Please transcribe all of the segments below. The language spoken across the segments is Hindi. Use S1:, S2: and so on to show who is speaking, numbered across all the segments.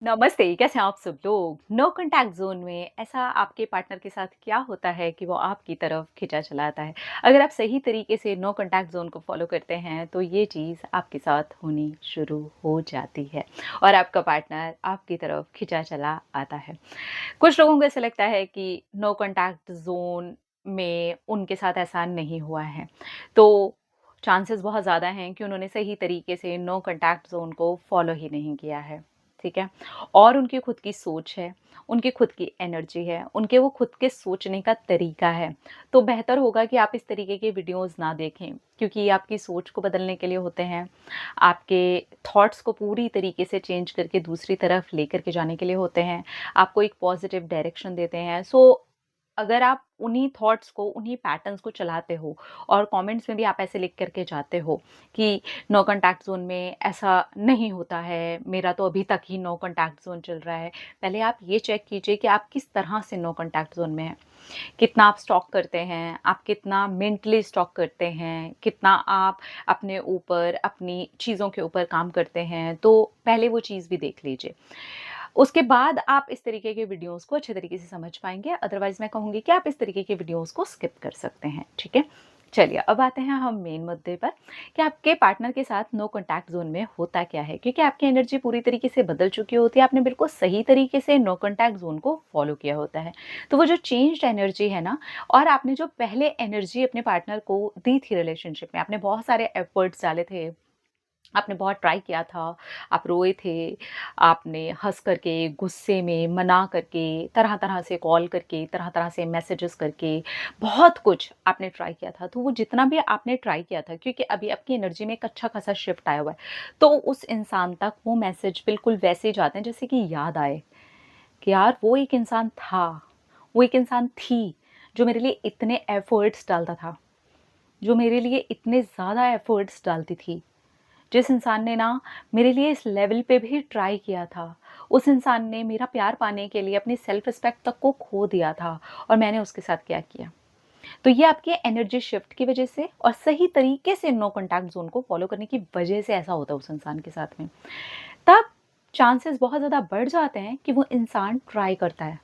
S1: नमस्ते, कैसे हैं आप सब लोग? नो कॉन्टैक्ट ज़ोन में ऐसा आपके पार्टनर के साथ क्या होता है कि वो आपकी तरफ खींचा चला आता है? अगर आप सही तरीके से नो कॉन्टैक्ट ज़ोन को फ़ॉलो करते हैं, तो ये चीज़ आपके साथ होनी शुरू हो जाती है और आपका पार्टनर आपकी तरफ खींचा चला आता है। कुछ लोगों को ऐसा लगता है कि नो कॉन्टैक्ट ज़ोन में उनके साथ ऐसा नहीं हुआ है, तो चांसेस बहुत ज़्यादा हैं कि उन्होंने सही तरीके से नो कॉन्टैक्ट ज़ोन को फ़ॉलो ही नहीं किया है, ठीक है? और उनकी खुद की सोच है, उनकी खुद की एनर्जी है, उनके वो खुद के सोचने का तरीका है। तो बेहतर होगा कि आप इस तरीके के वीडियोज़ ना देखें, क्योंकि ये आपकी सोच को बदलने के लिए होते हैं, आपके थॉट्स को पूरी तरीके से चेंज करके दूसरी तरफ लेकर के जाने के लिए होते हैं, आपको एक पॉज़िटिव डायरेक्शन देते हैं। सो अगर आप उन्हीं थॉट्स को, उन्हीं पैटर्न्स को चलाते हो और कमेंट्स में भी आप ऐसे लिख कर के जाते हो कि नो कॉन्टैक्ट ज़ोन में ऐसा नहीं होता है, मेरा तो अभी तक ही नो कॉन्टैक्ट ज़ोन चल रहा है। पहले आप ये चेक कीजिए कि आप किस तरह से नो कॉन्टैक्ट ज़ोन में हैं। कितना आप स्टॉक करते हैं, आप कितना मेंटली स्टॉक करते हैं, कितना आप अपने ऊपर, अपनी चीज़ों के ऊपर काम करते हैं, तो पहले वो चीज़ भी देख लीजिए। उसके बाद आप इस तरीके के वीडियोज़ को अच्छे तरीके से समझ पाएँगे, अदरवाइज़ मैं कहूँगी कि आप इस तरीके के वीडियोज़ को स्किप कर सकते हैं, ठीक है? चलिए, अब आते हैं हम मेन मुद्दे पर कि आपके पार्टनर के साथ नो कॉन्टैक्ट ज़ोन में होता क्या है? क्योंकि आपकी एनर्जी पूरी तरीके से बदल चुकी होती है, आपने बिल्कुल सही तरीके से नो कॉन्टैक्ट ज़ोन को फ़ॉलो किया होता है। तो वो जो चेंज्ड एनर्जी है ना, और आपने जो पहले एनर्जी अपने पार्टनर को दी थी रिलेशनशिप में, आपने बहुत सारे एफ़र्ट्स डाले थे, आपने बहुत ट्राई किया था, आप रोए थे, आपने हँस करके, गुस्से में, मना करके, तरह-तरह से कॉल करके, तरह-तरह से मैसेजेस करके, बहुत कुछ आपने ट्राई किया था। तो वो जितना भी आपने ट्राई किया था, क्योंकि अभी आपकी एनर्जी में एक अच्छा-खासा शिफ्ट आया हुआ है, तो उस इंसान तक वो मैसेज बिल्कुल वैसे ही जाते हैं जैसे कि याद आए, कि यार वो एक इंसान था, वो एक इंसान थी, जो मेरे लिए इतने एफर्ट्स डालता था, जो मेरे लिए इतने ज़्यादा एफर्ट्स डालती थी। जिस इंसान ने ना मेरे लिए इस लेवल पे भी ट्राई किया था, उस इंसान ने मेरा प्यार पाने के लिए अपनी सेल्फ रिस्पेक्ट तक को खो दिया था, और मैंने उसके साथ क्या किया। तो ये आपके एनर्जी शिफ्ट की वजह से और सही तरीके से नो कॉन्टैक्ट ज़ोन को फ़ॉलो करने की वजह से ऐसा होता है उस इंसान के साथ में। तब चांसेस बहुत ज़्यादा बढ़ जाते हैं कि वो इंसान ट्राई करता है।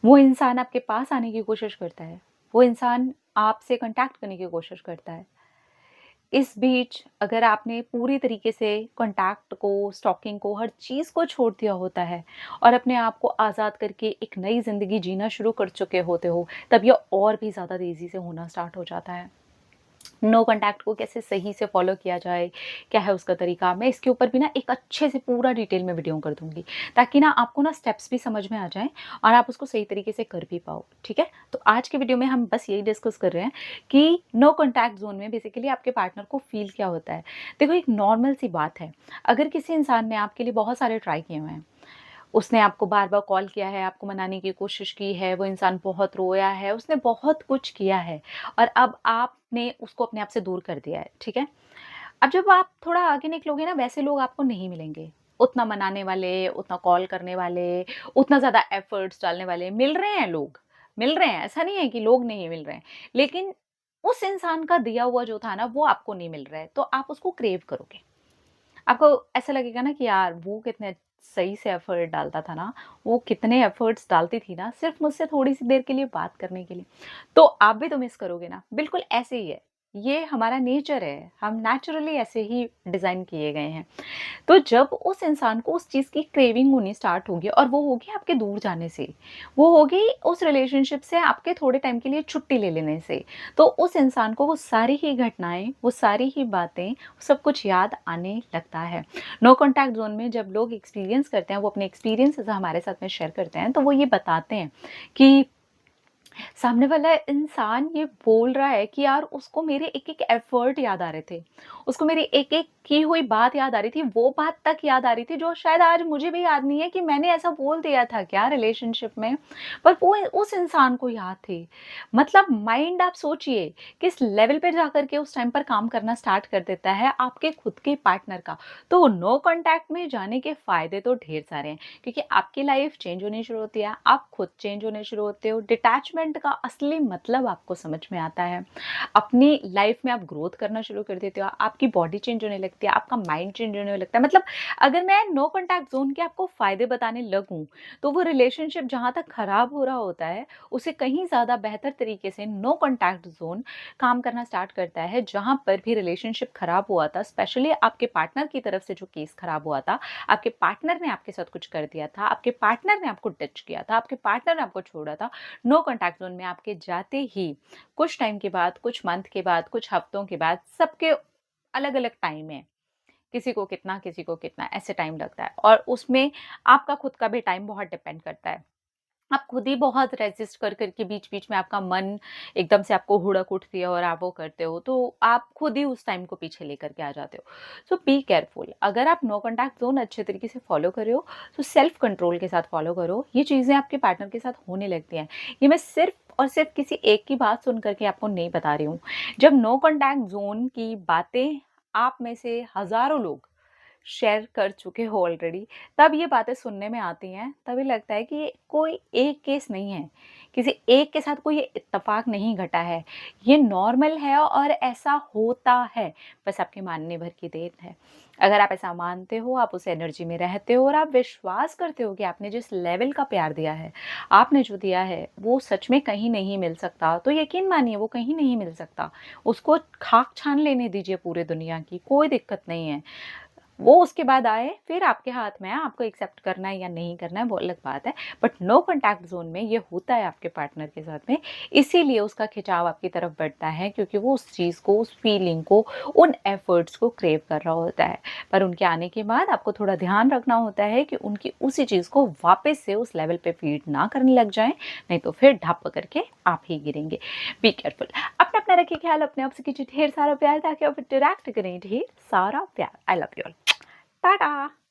S1: वो इंसान आपके पास आने की कोशिश करता है। वो इंसान आपसे कॉन्टैक्ट करने की कोशिश करता है। इस बीच अगर आपने पूरी तरीके से कॉन्टैक्ट को, स्टॉकिंग को, हर चीज़ को छोड़ दिया होता है और अपने आप को आज़ाद करके एक नई ज़िंदगी जीना शुरू कर चुके होते हो, तब ये और भी ज़्यादा तेज़ी से होना स्टार्ट हो जाता है। नो कॉन्टैक्ट को कैसे सही से फ़ॉलो किया जाए, क्या है उसका तरीका, मैं इसके ऊपर भी ना एक अच्छे से पूरा डिटेल में वीडियो कर दूँगी, ताकि ना आपको ना स्टेप्स भी समझ में आ जाएँ और आप उसको सही तरीके से कर भी पाओ, ठीक है? तो आज के वीडियो में हम बस यही डिस्कस कर रहे हैं कि नो कॉन्टैक्ट ज़ोन में बेसिकली आपके पार्टनर को फ़ील क्या होता है। देखो, एक नॉर्मल सी बात है, अगर किसी इंसान ने आपके लिए बहुत सारे ट्राई किए हुए हैं, उसने आपको बार-बार कॉल किया है, आपको मनाने की कोशिश की है, वो इंसान बहुत रोया है, उसने बहुत कुछ किया है और अब आपने उसको अपने आप से दूर कर दिया है, ठीक है? अब जब आप थोड़ा आगे निकलोगे ना, वैसे लोग आपको नहीं मिलेंगे। उतना मनाने वाले, उतना कॉल करने वाले, उतना ज़्यादा एफर्ट्स डालने वाले मिल रहे हैं लोग, मिल रहे हैं, ऐसा नहीं है कि लोग नहीं मिल रहे हैं। लेकिन उस इंसान का दिया हुआ जो था ना, वो आपको नहीं मिल रहा है, तो आप उसको क्रेव करोगे। आपको ऐसा लगेगा ना कि यार वो कितने सही से एफर्ट डालता था ना, वो कितने एफर्ट्स डालती थी ना, सिर्फ़ मुझसे थोड़ी-सी देर के लिए बात करने के लिए। तो आप भी तो मिस करोगे ना, बिल्कुल ऐसे ही है। ये हमारा नेचर है, हम नेचुरली ऐसे ही डिज़ाइन किए गए हैं। तो जब उस इंसान को उस चीज़ की क्रेविंग होनी स्टार्ट होगी और वो होगी आपके दूर जाने से, वो होगी उस रिलेशनशिप से आपके थोड़े टाइम के लिए छुट्टी ले लेने से, तो उस इंसान को वो सारी ही घटनाएँ, वो सारी ही बातें, सब कुछ याद आने लगता है। नो कॉन्टैक्ट ज़ोन में जब लोग एक्सपीरियंस करते हैं, वो अपने एक्सपीरियंसेस हमारे साथ में शेयर करते हैं, तो वो ये बताते हैं कि सामने वाला इंसान ये बोल रहा है कि यार उसको मेरे एक-एक एफर्ट याद आ रहे थे। उसको मेरी एक-एक की हुई बात याद आ रही थी, वो बात तक याद आ रही थी जो शायद आज मुझे भी याद नहीं है कि मैंने ऐसा बोल दिया था क्या रिलेशनशिप में, पर वो उस इंसान को याद थी। मतलब माइंड, आप सोचिए किस लेवल पे जाकर के उस टाइम पर काम करना स्टार्ट कर देता है आपके खुद के पार्टनर का। तो नो कॉन्टैक्ट में जाने के फ़ायदे तो ढेर सारे हैं, क्योंकि आपकी लाइफ़ चेंज होनी शुरू होती है, आप खुद चेंज होने शुरू होते हो, डिटैचमेंट कमिटमेंट का असली मतलब आपको समझ में आता है। अपनी लाइफ में आप ग्रोथ करना शुरू कर देते हो, आपकी बॉडी चेंज होने लगती है, आपका माइंड चेंज होने लगता है। मतलब अगर मैं नो कॉन्टैक्ट ज़ोन के आपको फ़ायदे बताने लगूँ, तो वो रिलेशनशिप जहाँ तक खराब हो रहा होता है, उसे कहीं ज़्यादा बेहतर तरीके से नो कॉन्टैक्ट ज़ोन काम करना स्टार्ट करता है। जहाँ पर भी रिलेशनशिप खराब हुआ था, स्पेशली आपके पार्टनर की तरफ से जो केस खराब हुआ था, आपके पार्टनर ने आपके साथ कुछ कर दिया था, आपके पार्टनर ने आपको टच किया था, आपके पार्टनर ने आपको छोड़ा था, नो कॉन्टैक्ट ज़ोन में आपके जाते ही कुछ टाइम के बाद, कुछ मंथ के बाद, कुछ हफ्तों के बाद, सबके अलग-अलग टाइम है। किसी को कितना ऐसे टाइम लगता है और उसमें आपका खुद का भी टाइम बहुत डिपेंड करता है। आप खुद ही बहुत रेज़िस्ट कर के बीच-बीच में आपका मन एकदम से आपको हुड़क उठती है और आप वो करते हो, तो आप खुद ही उस टाइम को पीछे लेकर के आ जाते हो। सो बी केयरफुल। अगर आप नो कॉन्टैक्ट ज़ोन अच्छे तरीके से फ़ॉलो कर रहे हो, तो सेल्फ कंट्रोल के साथ फ़ॉलो करो। ये चीज़ें आपके पार्टनर के साथ होने लगती हैं। ये मैं सिर्फ़ और सिर्फ़ किसी एक की बात सुन कर के आपको नहीं बता रही हूँ। जब नो कॉन्टैक्ट ज़ोन की बातें आप में से हज़ारों लोग शेयर कर चुके हो ऑलरेडी, तब ये बातें सुनने में आती हैं, तभी लगता है कि ये कोई एक केस नहीं है, किसी एक के साथ कोई ये इत्तेफ़ाक नहीं घटा है। ये नॉर्मल है और ऐसा होता है, बस आपके मानने भर की देन है। अगर आप ऐसा मानते हो, आप उस एनर्जी में रहते हो और आप विश्वास करते हो कि आपने जिस लेवल का प्यार दिया है, आपने जो दिया है, वो सच में कहीं नहीं मिल सकता, तो यकीन मानिए वो कहीं नहीं मिल सकता। उसको खाक छान लेने दीजिए पूरे दुनिया की, कोई दिक्कत नहीं है। वो उसके बाद आए, फिर आपके हाथ में है, आपको एक्सेप्ट करना है या नहीं करना है, वो अलग बात है। बट नो कॉन्टैक्ट ज़ोन में ये होता है आपके पार्टनर के साथ में, इसीलिए उसका खिंचाव आपकी तरफ बढ़ता है क्योंकि वो उस चीज़ को, उस फीलिंग को, उन एफ़र्ट्स को क्रेव कर रहा होता है। पर उनके आने के बाद आपको थोड़ा ध्यान रखना होता है कि उनकी उसी चीज़ को वापस से उस लेवल पे फ़ीड ना करने लग जाएँ, नहीं तो फिर ढप करके आप ही गिरेंगे। Be careful. अपना-अपना रखिए ख़्याल, अपने आप से कीजिए ढेर सारा प्यार ताकि आप इंटरैक्ट करें ढेर सारा प्यार। I love you all. Tata.